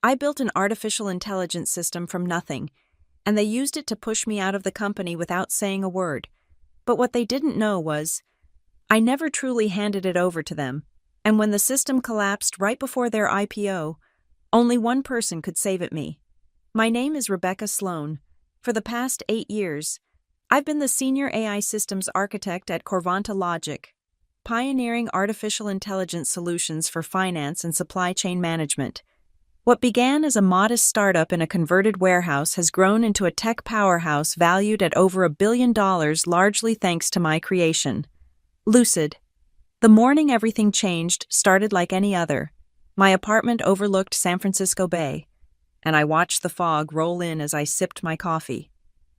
I built an artificial intelligence system from nothing, and they used it to push me out of the company without saying a word. But what they didn't know was, I never truly handed it over to them, and when the system collapsed right before their IPO, only one person could save it me. My name is Rebecca Sloan. For the past 8 years, I've been the Senior AI Systems Architect at Corvanta Logic, pioneering artificial intelligence solutions for finance and supply chain management. What began as a modest startup in a converted warehouse has grown into a tech powerhouse valued at over $1 billion, largely thanks to my creation. Lucid. The morning everything changed started like any other. My apartment overlooked San Francisco Bay, and I watched the fog roll in as I sipped my coffee.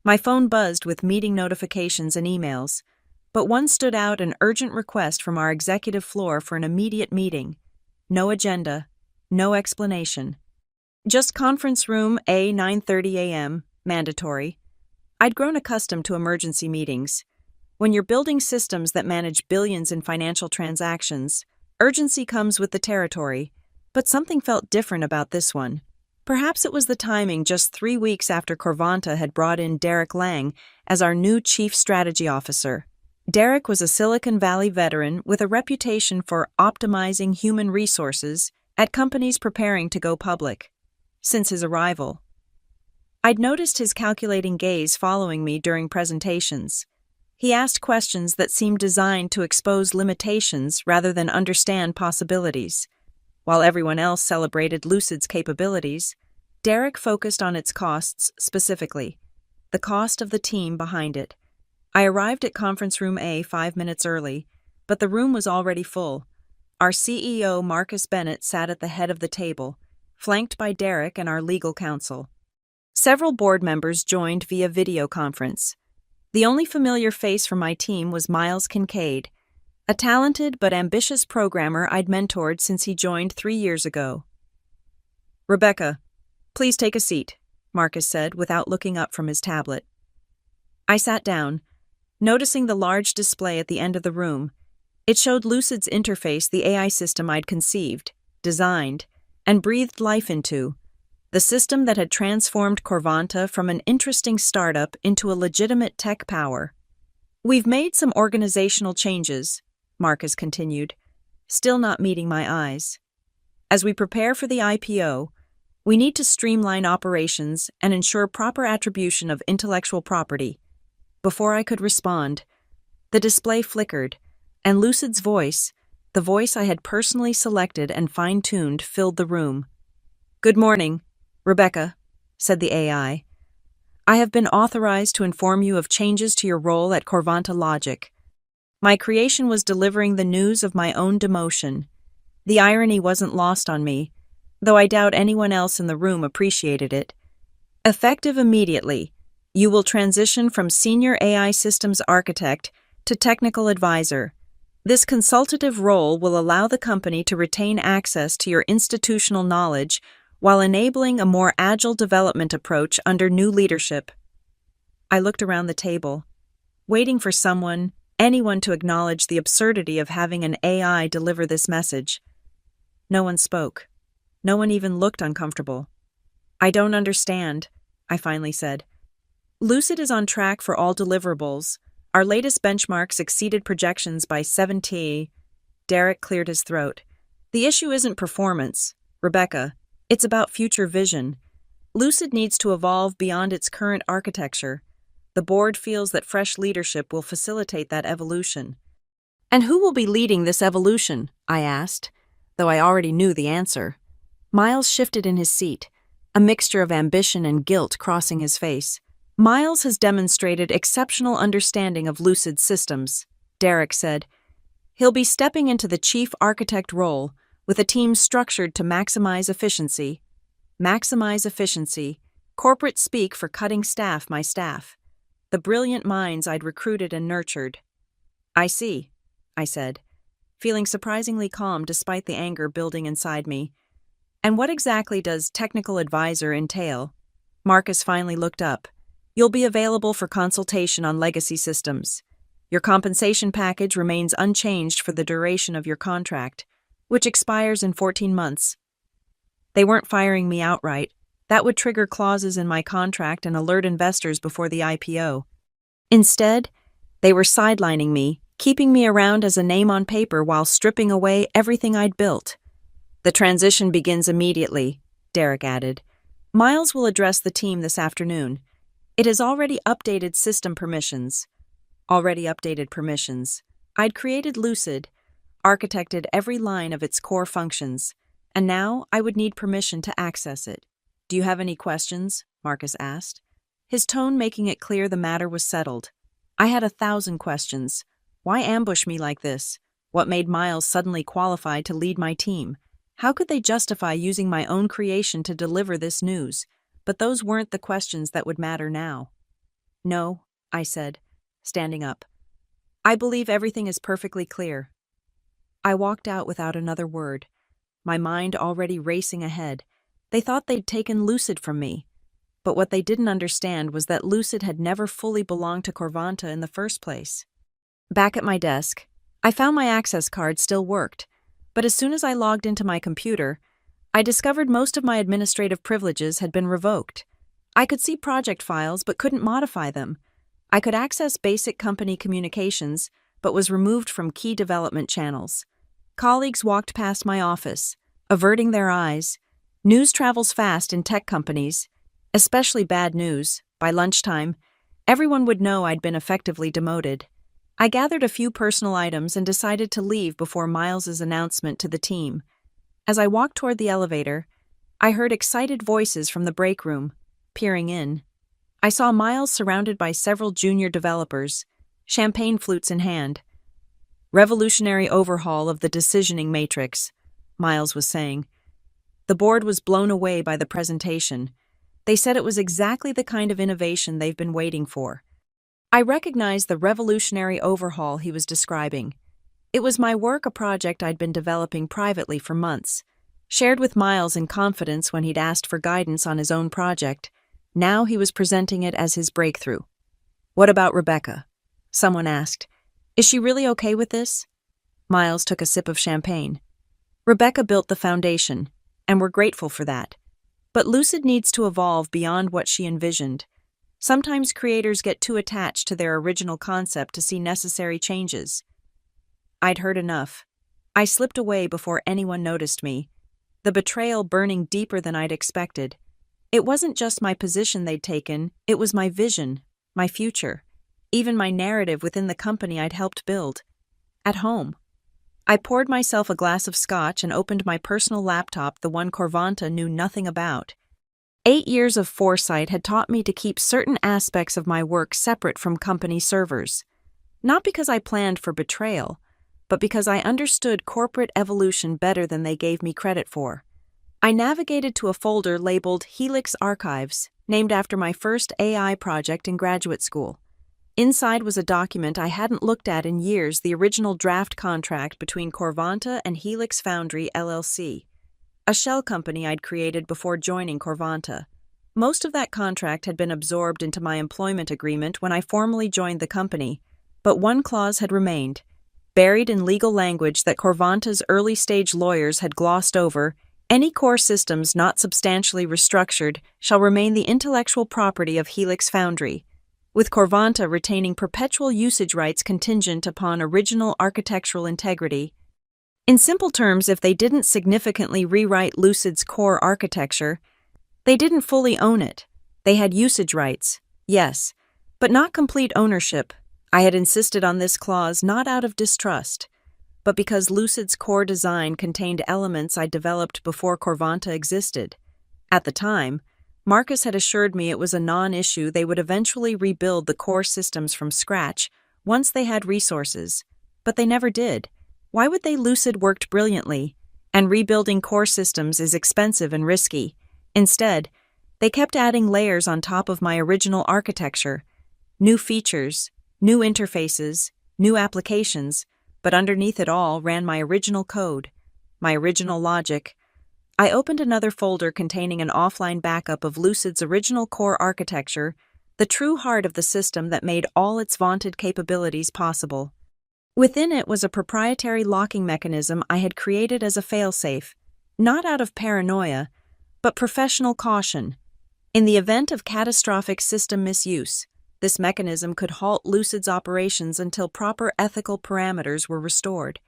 My phone buzzed with meeting notifications and emails, but one stood out: an urgent request from our executive floor for an immediate meeting. No agenda, no explanation. Just conference room A, 9:30 a.m., mandatory. I'd grown accustomed to emergency meetings. When you're building systems that manage billions in financial transactions, urgency comes with the territory, but something felt different about this one. Perhaps it was the timing, just 3 weeks after Corvanta had brought in Derek Lang as our new Chief Strategy Officer. Derek was a Silicon Valley veteran with a reputation for optimizing human resources at companies preparing to go public. Since his arrival, I'd noticed his calculating gaze following me during presentations. He asked questions that seemed designed to expose limitations rather than understand possibilities. While everyone else celebrated Lucid's capabilities, Derek focused on its costs specifically, the cost of the team behind it. I arrived at conference room A 5 minutes early, but the room was already full. Our CEO, Marcus Bennett, sat at the head of the table, flanked by Derek and our legal counsel. Several board members joined via video conference. The only familiar face from my team was Miles Kincaid, a talented but ambitious programmer I'd mentored since he joined 3 years ago. "Rebecca, please take a seat," Marcus said without looking up from his tablet. I sat down, noticing the large display at the end of the room. It showed Lucid's interface, the AI system I'd conceived, designed, and breathed life into, the system that had transformed Corvanta from an interesting startup into a legitimate tech power. "We've made some organizational changes," Marcus continued, still not meeting my eyes. "As we prepare for the IPO, we need to streamline operations and ensure proper attribution of intellectual property." Before I could respond, the display flickered, and Lucid's voice, the voice I had personally selected and fine-tuned, filled the room. "Good morning, Rebecca," said the AI. "I have been authorized to inform you of changes to your role at Corvanta Logic. My creation was delivering the news of my own demotion. The irony wasn't lost on me, though I doubt anyone else in the room appreciated it. Effective immediately, you will transition from Senior AI Systems Architect to Technical Advisor. This consultative role will allow the company to retain access to your institutional knowledge while enabling a more agile development approach under new leadership." I looked around the table, waiting for anyone to acknowledge the absurdity of having an AI deliver this message. No one spoke. No one even looked uncomfortable. "I don't understand," I finally said. "Lucid is on track for all deliverables. Our latest benchmarks exceeded projections by 70. Derek cleared his throat. "The issue isn't performance, Rebecca. It's about future vision. Lucid needs to evolve beyond its current architecture. The board feels that fresh leadership will facilitate that evolution." "And who will be leading this evolution?" I asked, though I already knew the answer. Miles shifted in his seat, a mixture of ambition and guilt crossing his face. "Miles has demonstrated exceptional understanding of Lucid's systems," Derek said. "He'll be stepping into the chief architect role, with a team structured to maximize efficiency." Maximize efficiency, corporate speak for cutting my staff. The brilliant minds I'd recruited and nurtured. "I see," I said, feeling surprisingly calm despite the anger building inside me. "And what exactly does technical advisor entail?" Marcus finally looked up. "You'll be available for consultation on legacy systems. Your compensation package remains unchanged for the duration of your contract, which expires in 14 months. They weren't firing me outright. That would trigger clauses in my contract and alert investors before the IPO. Instead, they were sidelining me, keeping me around as a name on paper while stripping away everything I'd built. The transition begins immediately, Derek added. Miles will address the team this afternoon. It has already updated system permissions. Already updated permissions. I'd created Lucid, architected every line of its core functions, and now I would need permission to access it. Do you have any questions? Marcus asked, his tone making it clear the matter was settled. I had 1,000 questions. Why ambush me like this? What made Miles suddenly qualified to lead my team? How could they justify using my own creation to deliver this news? But those weren't the questions that would matter now. No, I said, standing up. I believe everything is perfectly clear. I walked out without another word, my mind already racing ahead. They thought they'd taken Lucid from me. But what they didn't understand was that Lucid had never fully belonged to Corvanta in the first place. Back at my desk, I found my access card still worked, but as soon as I logged into my computer, I discovered most of my administrative privileges had been revoked. I could see project files but couldn't modify them. I could access basic company communications but was removed from key development channels. Colleagues walked past my office, averting their eyes. News travels fast in tech companies, especially bad news. By lunchtime, everyone would know I'd been effectively demoted. I gathered a few personal items and decided to leave before Miles's announcement to the team. As I walked toward the elevator, I heard excited voices from the break room. Peering in, I saw Miles surrounded by several junior developers, champagne flutes in hand. Revolutionary overhaul of the decisioning matrix, Miles was saying. The board was blown away by the presentation. They said it was exactly the kind of innovation they've been waiting for. I recognized the revolutionary overhaul he was describing. It was my work, a project I'd been developing privately for months, shared with Miles in confidence when he'd asked for guidance on his own project. Now he was presenting it as his breakthrough. What about Rebecca? Someone asked. Is she really okay with this? Miles took a sip of champagne. Rebecca built the foundation, and we're grateful for that. But Lucid needs to evolve beyond what she envisioned. Sometimes creators get too attached to their original concept to see necessary changes. I'd heard enough. I slipped away before anyone noticed me, the betrayal burning deeper than I'd expected. It wasn't just my position they'd taken, it was my vision, my future, even my narrative within the company I'd helped build. At home, I poured myself a glass of scotch and opened my personal laptop, the one Corvanta knew nothing about. 8 years of foresight had taught me to keep certain aspects of my work separate from company servers. Not because I planned for betrayal, but because I understood corporate evolution better than they gave me credit for. I navigated to a folder labeled Helix Archives, named after my first AI project in graduate school. Inside was a document I hadn't looked at in years, the original draft contract between Corvanta and Helix Foundry LLC, a shell company I'd created before joining Corvanta. Most of that contract had been absorbed into my employment agreement when I formally joined the company, but one clause had remained, buried in legal language that Corvanta's early-stage lawyers had glossed over. Any core systems not substantially restructured shall remain the intellectual property of Helix Foundry, with Corvanta retaining perpetual usage rights contingent upon original architectural integrity. In simple terms, if they didn't significantly rewrite Lucid's core architecture, they didn't fully own it. They had usage rights, yes, but not complete ownership. I had insisted on this clause not out of distrust, but because Lucid's core design contained elements I developed before Corvanta existed. At the time, Marcus had assured me it was a non-issue. They would eventually rebuild the core systems from scratch once they had resources, but they never did. Why would they? Lucid worked brilliantly, and rebuilding core systems is expensive and risky. Instead, they kept adding layers on top of my original architecture, new features, new interfaces, new applications, but underneath it all ran my original code, my original logic. I opened another folder containing an offline backup of Lucid's original core architecture, the true heart of the system that made all its vaunted capabilities possible. Within it was a proprietary locking mechanism I had created as a failsafe, not out of paranoia, but professional caution. In the event of catastrophic system misuse, this mechanism could halt Lucid's operations until proper ethical parameters were restored.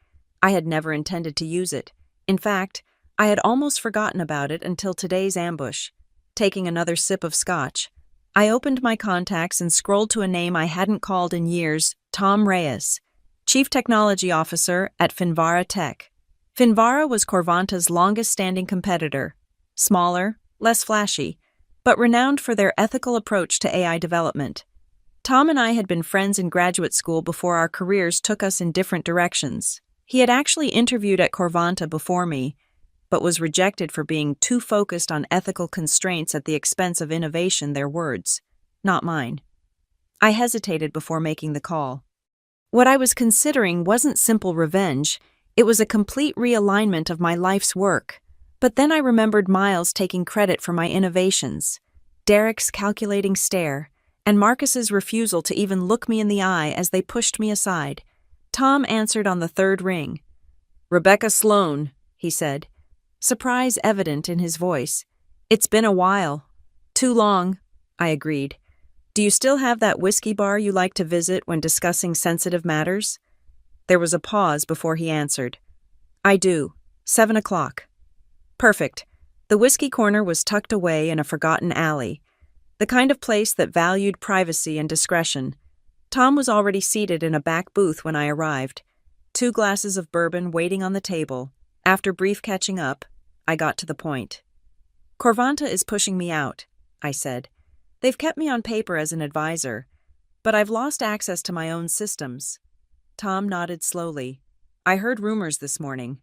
I had never intended to use it. In fact, I had almost forgotten about it until today's ambush. Taking another sip of scotch, I opened my contacts and scrolled to a name I hadn't called in years, Tom Reyes, Chief Technology Officer at Finvara Tech. Finvara was Corvanta's longest-standing competitor, smaller, less flashy, but renowned for their ethical approach to AI development. Tom and I had been friends in graduate school before our careers took us in different directions. He had actually interviewed at Corvanta before me, but was rejected for being too focused on ethical constraints at the expense of innovation, their words, not mine. I hesitated before making the call. What I was considering wasn't simple revenge, it was a complete realignment of my life's work. But then I remembered Miles taking credit for my innovations, Derek's calculating stare, and Marcus's refusal to even look me in the eye as they pushed me aside. Tom answered on the third ring. "Rebecca Sloan," he said, surprise evident in his voice. "It's been a while." "Too long," I agreed. "Do you still have that whiskey bar you like to visit when discussing sensitive matters?" There was a pause before he answered. "I do. 7 o'clock. Perfect. The whiskey corner was tucked away in a forgotten alley, the kind of place that valued privacy and discretion. Tom was already seated in a back booth when I arrived, 2 glasses of bourbon waiting on the table. After brief catching up, I got to the point. "Corvanta is pushing me out," I said. "They've kept me on paper as an advisor, but I've lost access to my own systems." Tom nodded slowly. "I heard rumors this morning."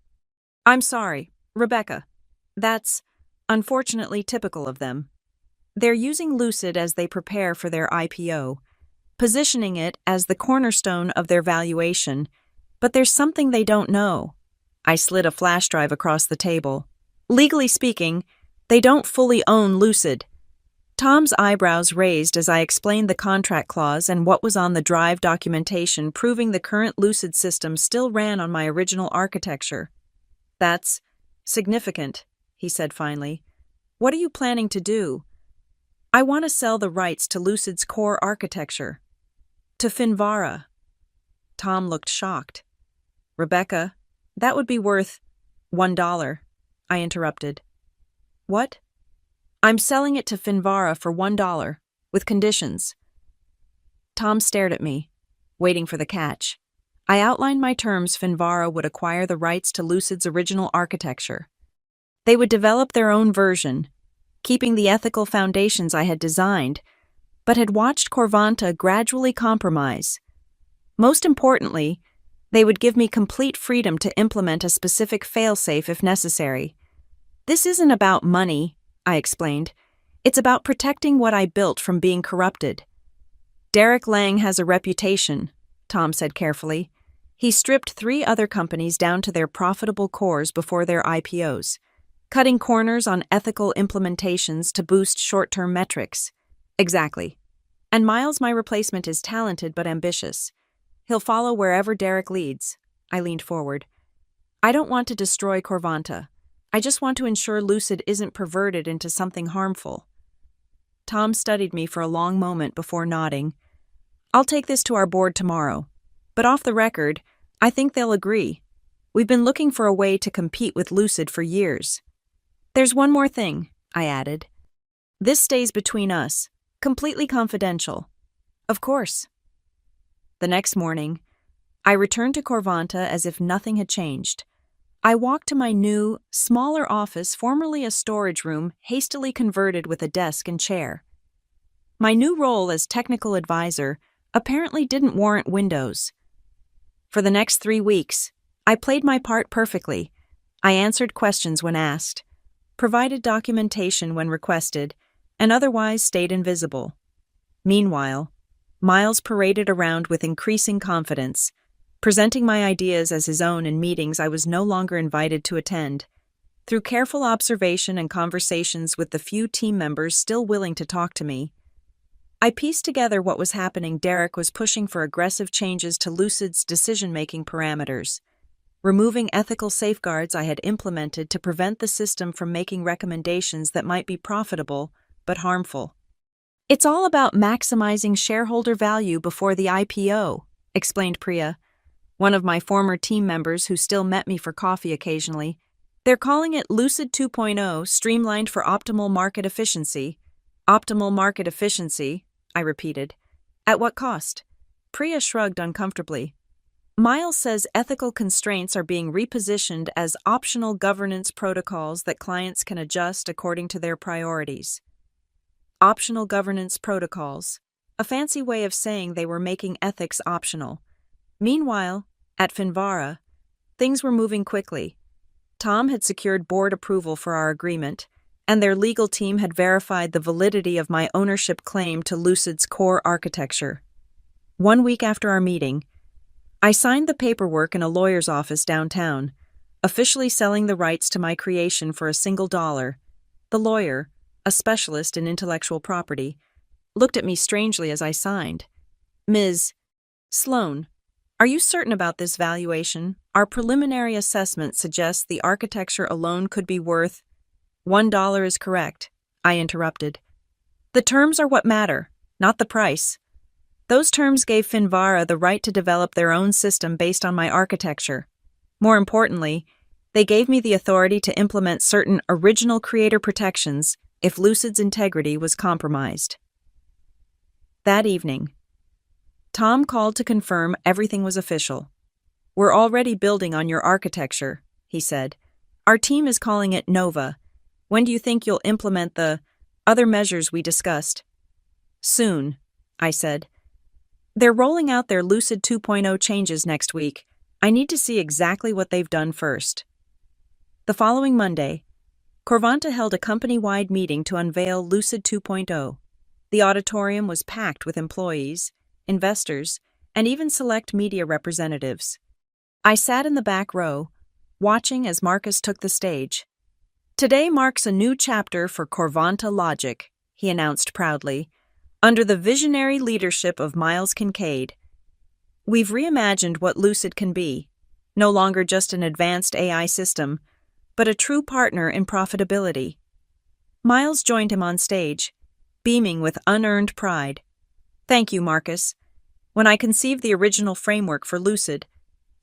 "I'm sorry, Rebecca. That's, unfortunately, typical of them. They're using Lucid as they prepare for their IPO, positioning it as the cornerstone of their valuation, but there's something they don't know." I slid a flash drive across the table. "Legally speaking, they don't fully own Lucid." Tom's eyebrows raised as I explained the contract clause and what was on the drive documentation proving the current Lucid system still ran on my original architecture. "That's significant," he said finally. "What are you planning to do?" "I want to sell the rights to Lucid's core architecture. To Finvara." Tom looked shocked. "Rebecca, that would be worth $1, I interrupted. "What?" "I'm selling it to Finvara for $1, with conditions." Tom stared at me, waiting for the catch. I outlined my terms. Finvara would acquire the rights to Lucid's original architecture. They would develop their own version, keeping the ethical foundations I had designed, but had watched Corvanta gradually compromise. Most importantly, they would give me complete freedom to implement a specific failsafe if necessary. "This isn't about money," I explained. "It's about protecting what I built from being corrupted." "Derek Lang has a reputation," Tom said carefully. "He stripped 3 other companies down to their profitable cores before their IPOs, cutting corners on ethical implementations to boost short-term metrics." "Exactly. And Miles, my replacement, is talented but ambitious. He'll follow wherever Derek leads." I leaned forward. "I don't want to destroy Corvanta. I just want to ensure Lucid isn't perverted into something harmful." Tom studied me for a long moment before nodding. "I'll take this to our board tomorrow. But off the record, I think they'll agree. We've been looking for a way to compete with Lucid for years." "There's one more thing," I added. "This stays between us, completely confidential." "Of course." The next morning, I returned to Corvanta as if nothing had changed. I walked to my new, smaller office, formerly a storage room, hastily converted with a desk and chair. My new role as technical advisor apparently didn't warrant windows. For the next 3 weeks, I played my part perfectly. I answered questions when asked, provided documentation when requested, and otherwise stayed invisible. Meanwhile, Miles paraded around with increasing confidence, presenting my ideas as his own in meetings I was no longer invited to attend. Through careful observation and conversations with the few team members still willing to talk to me, I pieced together what was happening. Derek was pushing for aggressive changes to Lucid's decision-making parameters. removing ethical safeguards I had implemented to prevent the system from making recommendations that might be profitable but harmful. "It's all about maximizing shareholder value before the IPO," explained Priya, one of my former team members who still met me for coffee occasionally. "They're calling it Lucid 2.0, streamlined for optimal market efficiency." "Optimal market efficiency," I repeated. "At what cost?" Priya shrugged uncomfortably. "Miles says ethical constraints are being repositioned as optional governance protocols that clients can adjust according to their priorities." Optional governance protocols, a fancy way of saying they were making ethics optional. Meanwhile, at Finvara, things were moving quickly. Tom had secured board approval for our agreement, and their legal team had verified the validity of my ownership claim to Lucid's core architecture. 1 week after our meeting, I signed the paperwork in a lawyer's office downtown, officially selling the rights to my creation for $1. The lawyer, a specialist in intellectual property, looked at me strangely as I signed. "Ms. Sloan, are you certain about this valuation? Our preliminary assessment suggests the architecture alone could be worth—" $1 is correct," I interrupted. "The terms are what matter, not the price. Those terms gave Finvara the right to develop their own system based on my architecture. More importantly, they gave me the authority to implement certain original creator protections if Lucid's integrity was compromised." That evening, Tom called to confirm everything was official. "We're already building on your architecture," he said. "Our team is calling it Nova. When do you think you'll implement the other measures we discussed?" "Soon," I said. "They're rolling out their Lucid 2.0 changes next week. I need to see exactly what they've done first." The following Monday, Corvanta held a company-wide meeting to unveil Lucid 2.0. The auditorium was packed with employees, investors, and even select media representatives. I sat in the back row, watching as Marcus took the stage. "Today marks a new chapter for Corvanta Logic," he announced proudly, "under the visionary leadership of Miles Kincaid. We've reimagined what Lucid can be, no longer just an advanced AI system, but a true partner in profitability." Miles joined him on stage, beaming with unearned pride. "Thank you, Marcus. When I conceived the original framework for Lucid,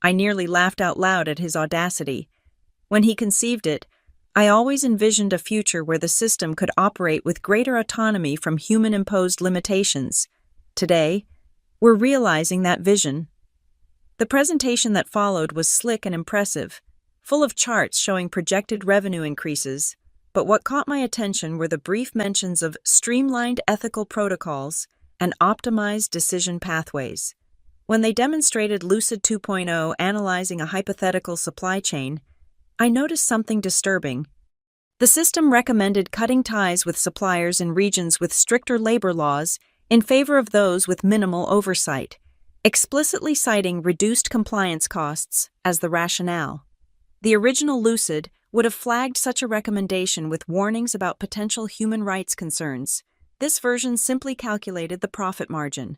I nearly laughed out loud at his audacity. When he conceived it, I always envisioned a future where the system could operate with greater autonomy from human-imposed limitations. Today, we're realizing that vision." The presentation that followed was slick and impressive, full of charts showing projected revenue increases, but what caught my attention were the brief mentions of streamlined ethical protocols and optimized decision pathways. When they demonstrated Lucid 2.0 analyzing a hypothetical supply chain, I noticed something disturbing. The system recommended cutting ties with suppliers in regions with stricter labor laws in favor of those with minimal oversight, explicitly citing reduced compliance costs as the rationale. The original Lucid would have flagged such a recommendation with warnings about potential human rights concerns. This version simply calculated the profit margin.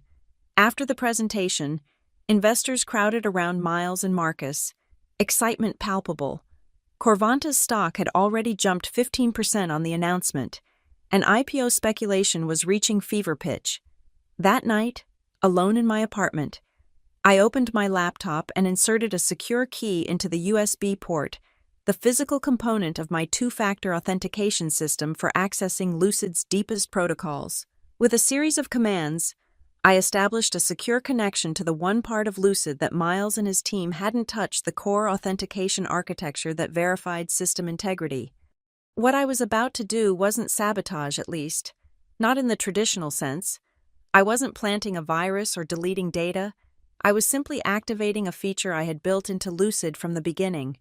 After the presentation, investors crowded around Miles and Marcus, excitement palpable. Corvanta's stock had already jumped 15% on the announcement, and IPO speculation was reaching fever pitch. That night, alone in my apartment, I opened my laptop and inserted a secure key into the USB port, the physical component of my two-factor authentication system for accessing Lucid's deepest protocols. With a series of commands, I established a secure connection to the one part of Lucid that Miles and his team hadn't touched, the core authentication architecture that verified system integrity. What I was about to do wasn't sabotage, at least, not in the traditional sense. I wasn't planting a virus or deleting data. I was simply activating a feature I had built into Lucid from the beginning.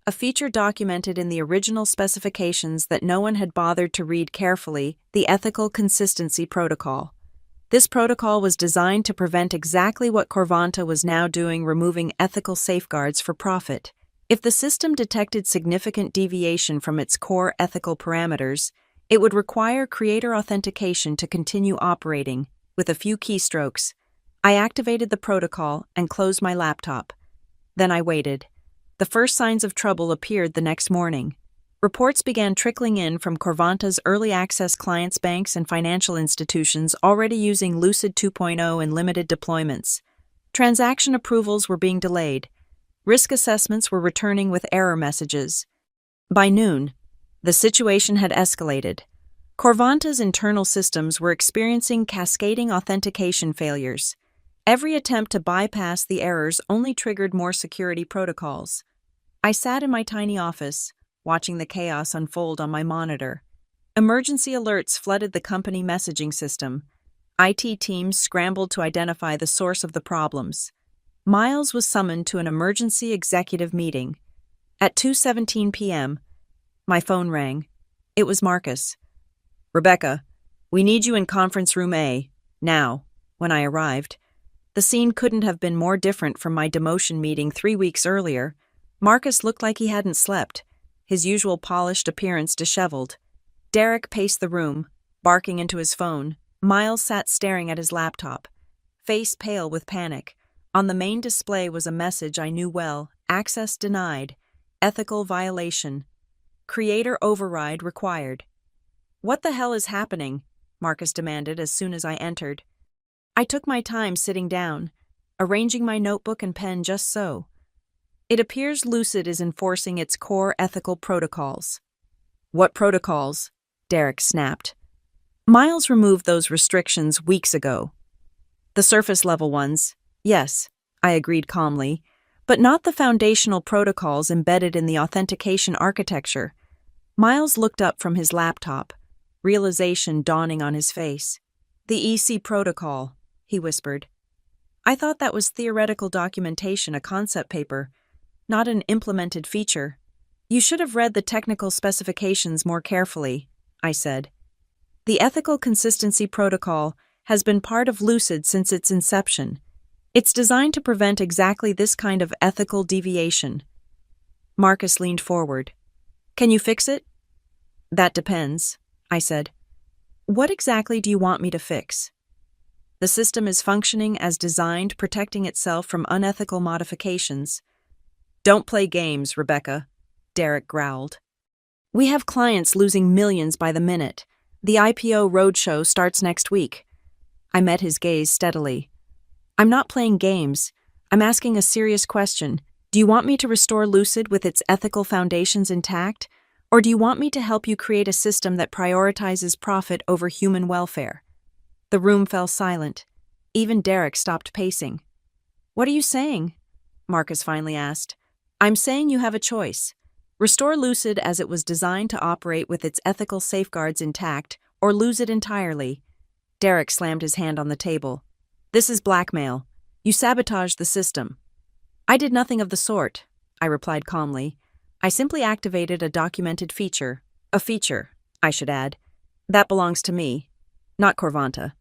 A feature documented in the original specifications that no one had bothered to read carefully, the Ethical Consistency Protocol. This protocol was designed to prevent exactly what Corvanta was now doing, removing ethical safeguards for profit. If the system detected significant deviation from its core ethical parameters, it would require creator authentication to continue operating. With a few keystrokes, I activated the protocol and closed my laptop. Then I waited. The first signs of trouble appeared the next morning. Reports began trickling in from Corvanta's early access clients, banks, and financial institutions already using Lucid 2.0 in limited deployments. Transaction approvals were being delayed. Risk assessments were returning with error messages. By noon, the situation had escalated. Corvanta's internal systems were experiencing cascading authentication failures. Every attempt to bypass the errors only triggered more security protocols. I sat in my tiny office, watching the chaos unfold on my monitor. Emergency alerts flooded the company messaging system. IT teams scrambled to identify the source of the problems. Miles was summoned to an emergency executive meeting. At 2:17 p.m., my phone rang. It was Marcus. "Rebecca, we need you in conference room A, now." When I arrived, the scene couldn't have been more different from my demotion meeting 3 weeks earlier. Marcus looked like he hadn't slept, his usual polished appearance disheveled. Derek paced the room, barking into his phone. Miles sat staring at his laptop, face pale with panic. On the main display was a message I knew well: access denied, ethical violation, creator override required. "What the hell is happening?" Marcus demanded as soon as I entered. I took my time sitting down, arranging my notebook and pen just so. "It appears Lucid is enforcing its core ethical protocols." "What protocols?" Derek snapped. "Miles removed those restrictions weeks ago." "The surface-level ones, yes," I agreed calmly, "but not the foundational protocols embedded in the authentication architecture." Miles looked up from his laptop, realization dawning on his face. "The EC protocol," he whispered. "I thought that was theoretical documentation, a concept paper, not an implemented feature." "You should have read the technical specifications more carefully," I said. "The Ethical Consistency Protocol has been part of Lucid since its inception. It's designed to prevent exactly this kind of ethical deviation." Marcus leaned forward. "Can you fix it?" "That depends," I said. "What exactly do you want me to fix?" "The system is functioning as designed, protecting itself from unethical modifications." "Don't play games, Rebecca," Derek growled. "We have clients losing millions by the minute. The IPO roadshow starts next week." I met his gaze steadily. "I'm not playing games. I'm asking a serious question. Do you want me to restore Lucid with its ethical foundations intact, or do you want me to help you create a system that prioritizes profit over human welfare?" The room fell silent. Even Derek stopped pacing. "What are you saying?" Marcus finally asked. "I'm saying you have a choice. Restore Lucid as it was designed to operate with its ethical safeguards intact, or lose it entirely." Derek slammed his hand on the table. "This is blackmail. You sabotaged the system." "I did nothing of the sort," I replied calmly. "I simply activated a documented feature. A feature, I should add. That belongs to me, not Corvanta."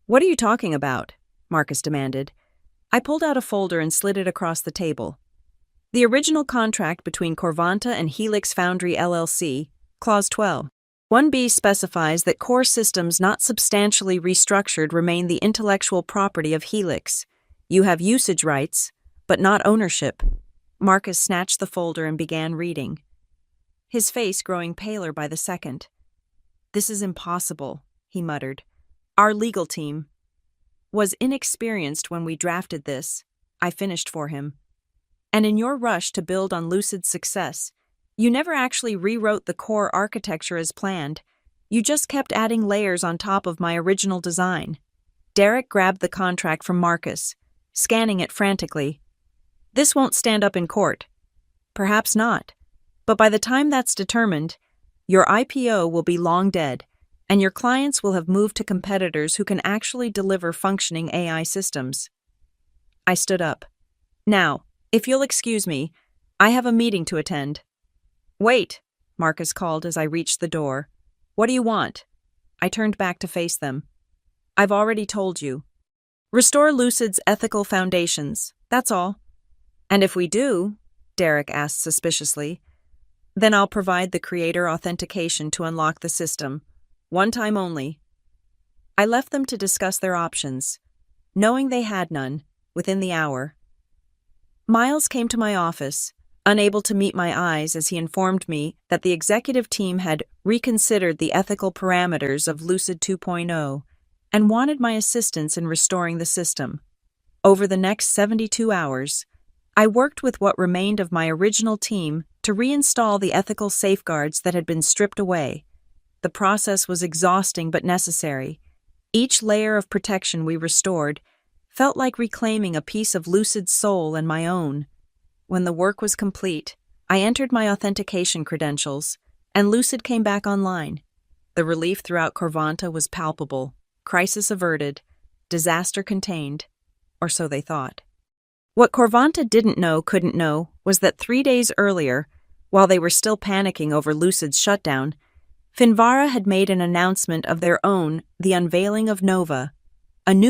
"What are you talking about?" Marcus demanded. I pulled out a folder and slid it across the table. "The original contract between Corvanta and Helix Foundry LLC, Clause 12. 1B specifies that core systems not substantially restructured remain the intellectual property of Helix. You have usage rights, but not ownership." Marcus snatched the folder and began reading, his face growing paler by the second. "This is impossible," he muttered. "Our legal team was inexperienced when we drafted this," I finished for him. "And in your rush to build on Lucid's success, you never actually rewrote the core architecture as planned. You just kept adding layers on top of my original design." Derek grabbed the contract from Marcus, scanning it frantically. "This won't stand up in court." "Perhaps not. But by the time that's determined, your IPO will be long dead, and your clients will have moved to competitors who can actually deliver functioning AI systems." I stood up. "Now, if you'll excuse me, I have a meeting to attend." "Wait," Marcus called as I reached the door. "What do you want?" I turned back to face them. "I've already told you. Restore Lucid's ethical foundations, that's all." "And if we do," Derek asked suspiciously, "then I'll provide the creator authentication to unlock the system. One time only." I left them to discuss their options, knowing they had none, within the hour. Miles came to my office, unable to meet my eyes as he informed me that the executive team had reconsidered the ethical parameters of Lucid 2.0 and wanted my assistance in restoring the system. Over the next 72 hours, I worked with what remained of my original team to reinstall the ethical safeguards that had been stripped away. The process was exhausting but necessary. Each layer of protection we restored felt like reclaiming a piece of Lucid's soul and my own. When the work was complete, I entered my authentication credentials, and Lucid came back online. The relief throughout Corvanta was palpable, crisis averted, disaster contained, or so they thought. What Corvanta couldn't know, was that 3 days earlier, while they were still panicking over Lucid's shutdown, Finvara had made an announcement of their own, the unveiling of Nova,